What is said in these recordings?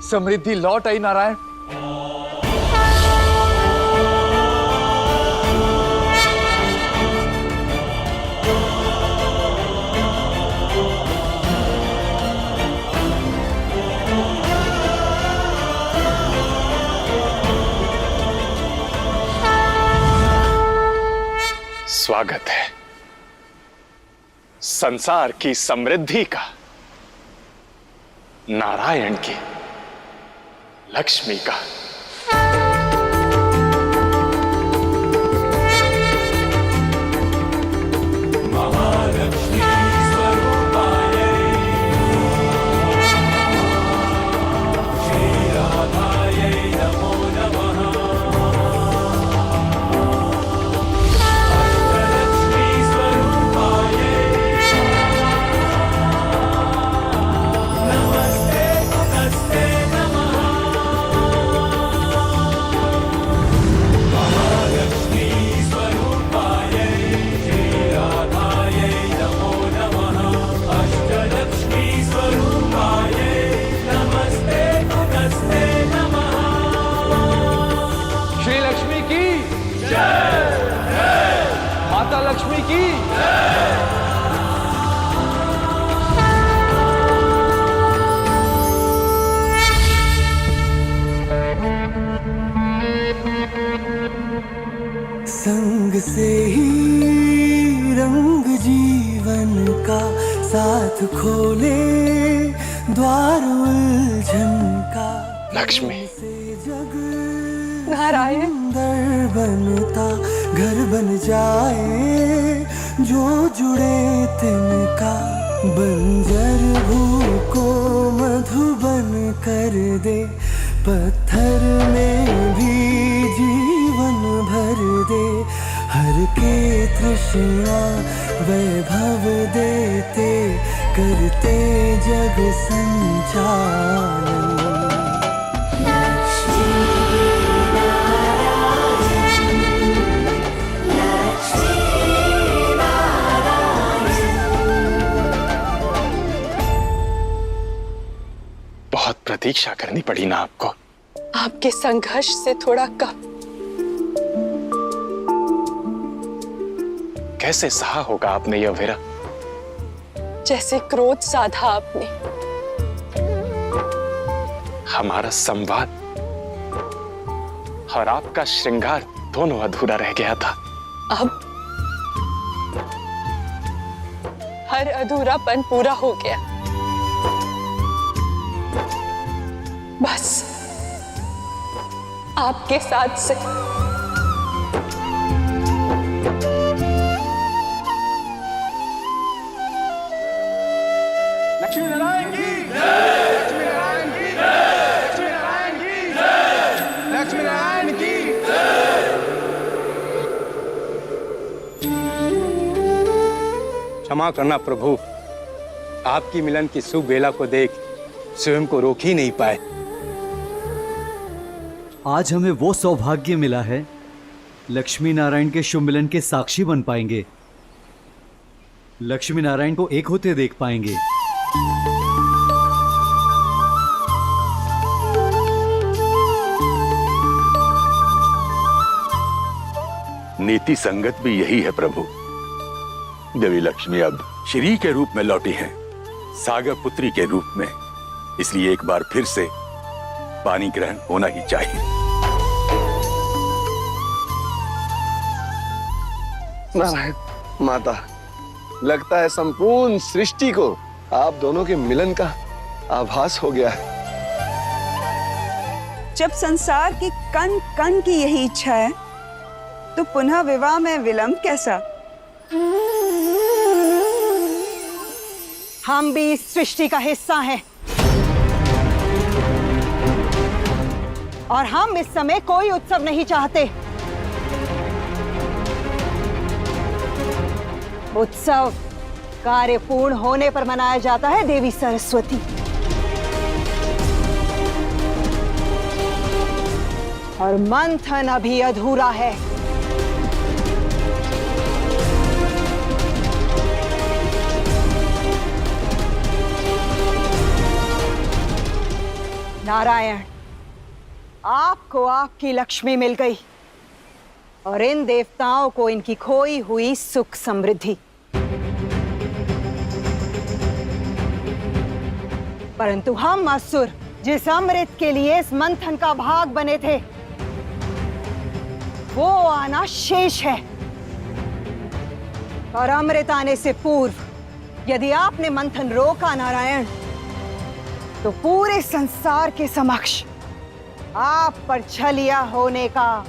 समृद्धि लौट आई नारायण। स्वागत है संसार की समृद्धि का, नारायण की, लक्ष्मी का। माता लक्ष्मी की संग से ही रंग जीवन का, साथ खोले द्वार उलझन का। लक्ष्मी, नारायण दर बनता घर बन जाए, जो जुड़े तिनका। बंजर भू को मधुबन कर दे, पत्थर में भी जीवन भर दे। हर के तृष्णा वैभव देते, करते जग संचालन। बहुत प्रतीक्षा करनी पड़ी ना आपको। आपके संघर्ष से थोड़ा कम। कैसे सहा होगा आपने यह विरह? जैसे क्रोध साधा आपने। हमारा संवाद और आपका श्रृंगार दोनों अधूरा रह गया था। अब हर अधूरापन पूरा हो गया। बस आपके साथ से लक्ष्मी नारायण की जय, लक्ष्मी नारायण की जय, लक्ष्मी नारायण की जय, लक्ष्मी नारायण की जय। क्षमा करना प्रभु, आपकी मिलन की शुभ बेला को देख स्वयं को रोक ही नहीं पाए। आज हमें वो सौभाग्य मिला है, लक्ष्मी नारायण के शुभ मिलन के साक्षी बन पाएंगे, लक्ष्मी नारायण को एक होते देख पाएंगे। नीति संगत भी यही है प्रभु। देवी लक्ष्मी अब श्री के रूप में लौटी हैं, सागर पुत्री के रूप में। इसलिए एक बार फिर से पानी ग्रहण होना ही चाहिए। नारायण माता, लगता है संपूर्ण सृष्टि को आप दोनों के मिलन का आभास हो गया है। जब संसार की कण कण की यही इच्छा है, तो पुनः विवाह में विलंब कैसा? हम भी इस सृष्टि का हिस्सा हैं और हम इस समय कोई उत्सव नहीं चाहते। उत्सव कार्य पूर्ण होने पर मनाया जाता है देवी सरस्वती। और मंथन अभी अधूरा है। नारायण, आपको आपकी लक्ष्मी मिल गई और इन देवताओं को इनकी खोई हुई सुख समृद्धि। परंतु हम असुर जिस अमृत के लिए इस मंथन का भाग बने थे, वो आना शेष है। और अमृत आने से पूर्व यदि आपने मंथन रोका नारायण, तो पूरे संसार के समक्ष आप पर छलिया होने का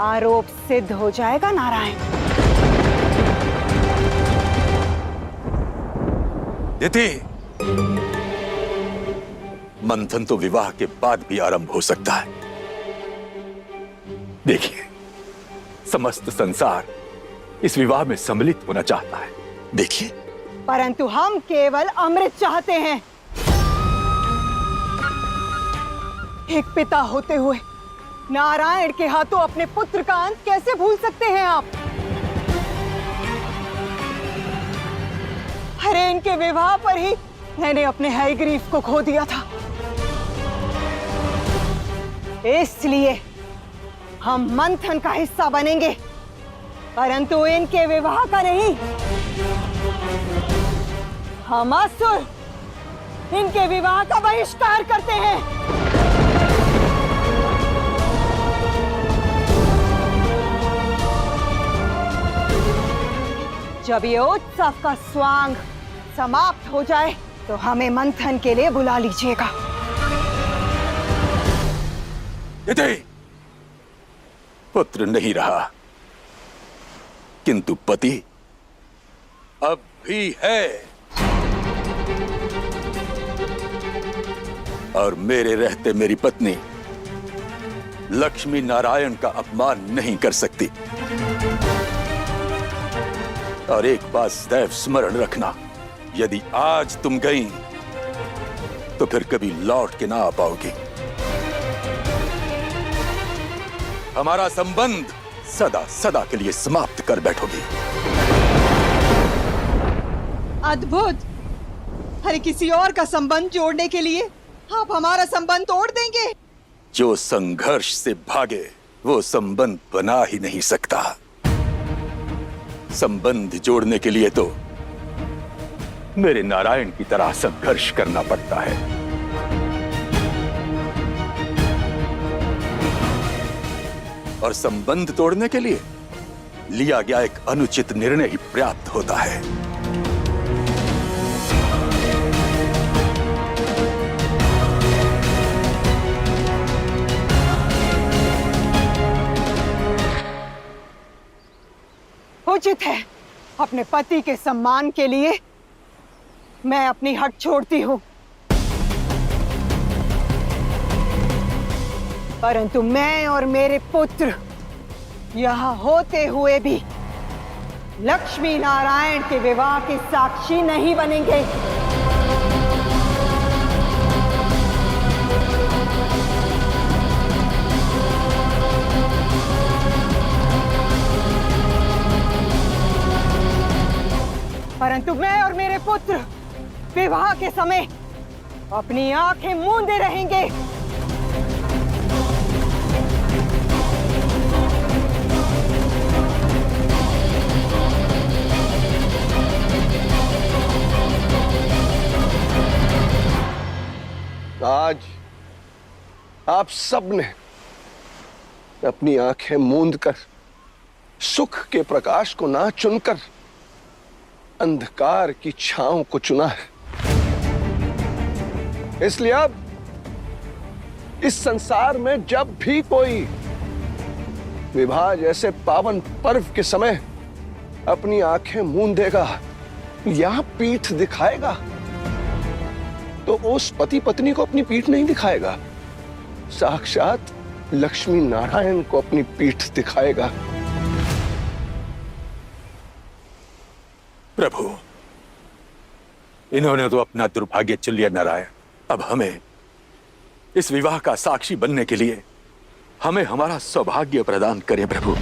आरोप सिद्ध हो जाएगा नारायण। दिति, मंथन तो विवाह के बाद भी आरंभ हो सकता है। देखिए, समस्त संसार इस विवाह में सम्मिलित होना चाहता है। देखिए, परंतु हम केवल अमृत चाहते हैं। एक पिता होते हुए नारायण के हाथों अपने पुत्र का अंत कैसे भूल सकते हैं आप? अरे इनके विवाह पर ही मैंने अपने हयग्रीव को खो दिया था। इसलिए हम मंथन का हिस्सा बनेंगे, परंतु इनके विवाह का नहीं। हम असुर इनके विवाह का बहिष्कार करते हैं। जब ये उत्सव का स्वांग समाप्त हो जाए तो हमें मंथन के लिए बुला लीजिएगा। पुत्र नहीं रहा, किंतु पति अब भी है। और मेरे रहते मेरी पत्नी लक्ष्मी नारायण का अपमान नहीं कर सकती। और एक बात सदैव स्मरण रखना, यदि आज तुम गई तो फिर कभी लौट के ना आ पाओगी। हमारा संबंध सदा सदा के लिए समाप्त कर बैठोगी। अद्भुत! अरे किसी और का संबंध जोड़ने के लिए आप हमारा संबंध तोड़ देंगे? जो संघर्ष से भागे वो संबंध बना ही नहीं सकता। संबंध जोड़ने के लिए तो मेरे नारायण की तरह संघर्ष करना पड़ता है। और संबंध तोड़ने के लिए लिया गया एक अनुचित निर्णय ही पर्याप्त होता है। उचित है, अपने पति के सम्मान के लिए मैं अपनी हट छोड़ती हूँ। परंतु मैं और मेरे पुत्र यहाँ होते हुए भी लक्ष्मी नारायण के विवाह के साक्षी नहीं बनेंगे। परंतु मैं और मेरे पुत्र विवाह के समय अपनी आंखें मूंदे रहेंगे। आज आप सब ने अपनी आंखें मूंद कर सुख के प्रकाश को ना चुनकर अंधकार की छांव को चुना है। इसलिए अब इस संसार में जब भी कोई विवाह जैसे पावन पर्व के समय अपनी आंखें मूंदेगा या पीठ दिखाएगा, तो उस पति पत्नी को अपनी पीठ नहीं दिखाएगा, साक्षात लक्ष्मी नारायण को अपनी पीठ दिखाएगा। प्रभु, इन्होंने तो अपना दुर्भाग्य चुन लिया नारायण। अब हमें इस विवाह का साक्षी बनने के लिए हमें हमारा सौभाग्य प्रदान करें प्रभु।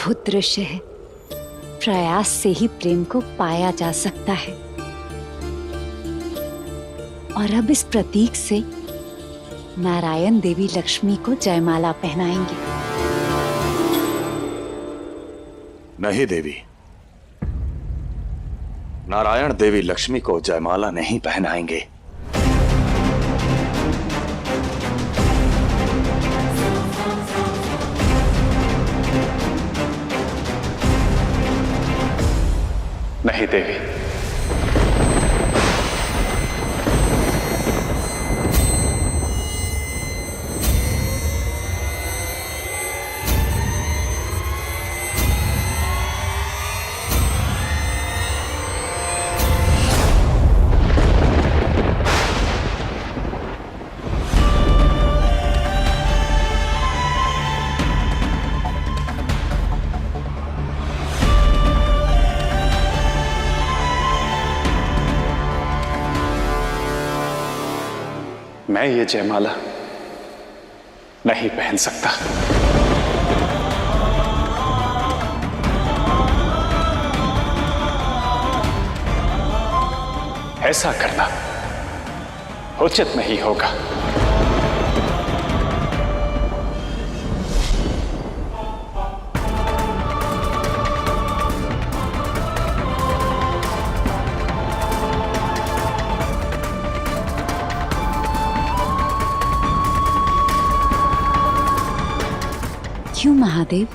अद्भुत दृश्य है। प्रयास से ही प्रेम को पाया जा सकता है। और अब इस प्रतीक से नारायण देवी लक्ष्मी को जयमाला पहनाएंगे। नहीं देवी, नारायण देवी लक्ष्मी को जयमाला नहीं पहनाएंगे। नहीं देवी, मैं ये जयमाला नहीं पहन सकता। ऐसा करना उचित नहीं होगा। क्यों महादेव,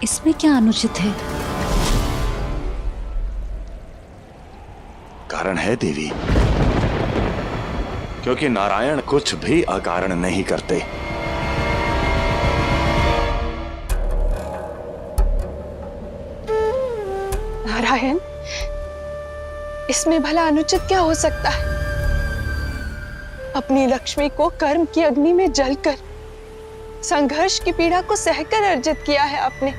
इसमें क्या अनुचित है? कारण है देवी, क्योंकि नारायण कुछ भी अकारण नहीं करते। नारायण, इसमें भला अनुचित क्या हो सकता है? अपनी लक्ष्मी को कर्म की अग्नि में जलकर संघर्ष की पीड़ा को सहकर अर्जित किया है आपने।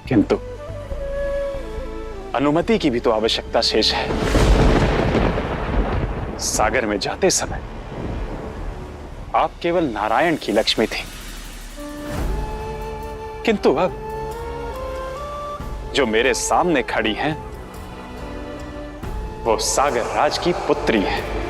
किंतु अनुमति की भी तो आवश्यकता शेष है। सागर में जाते समय आप केवल नारायण की लक्ष्मी थी, किंतु अब जो मेरे सामने खड़ी हैं, वो सागर राज की पुत्री है।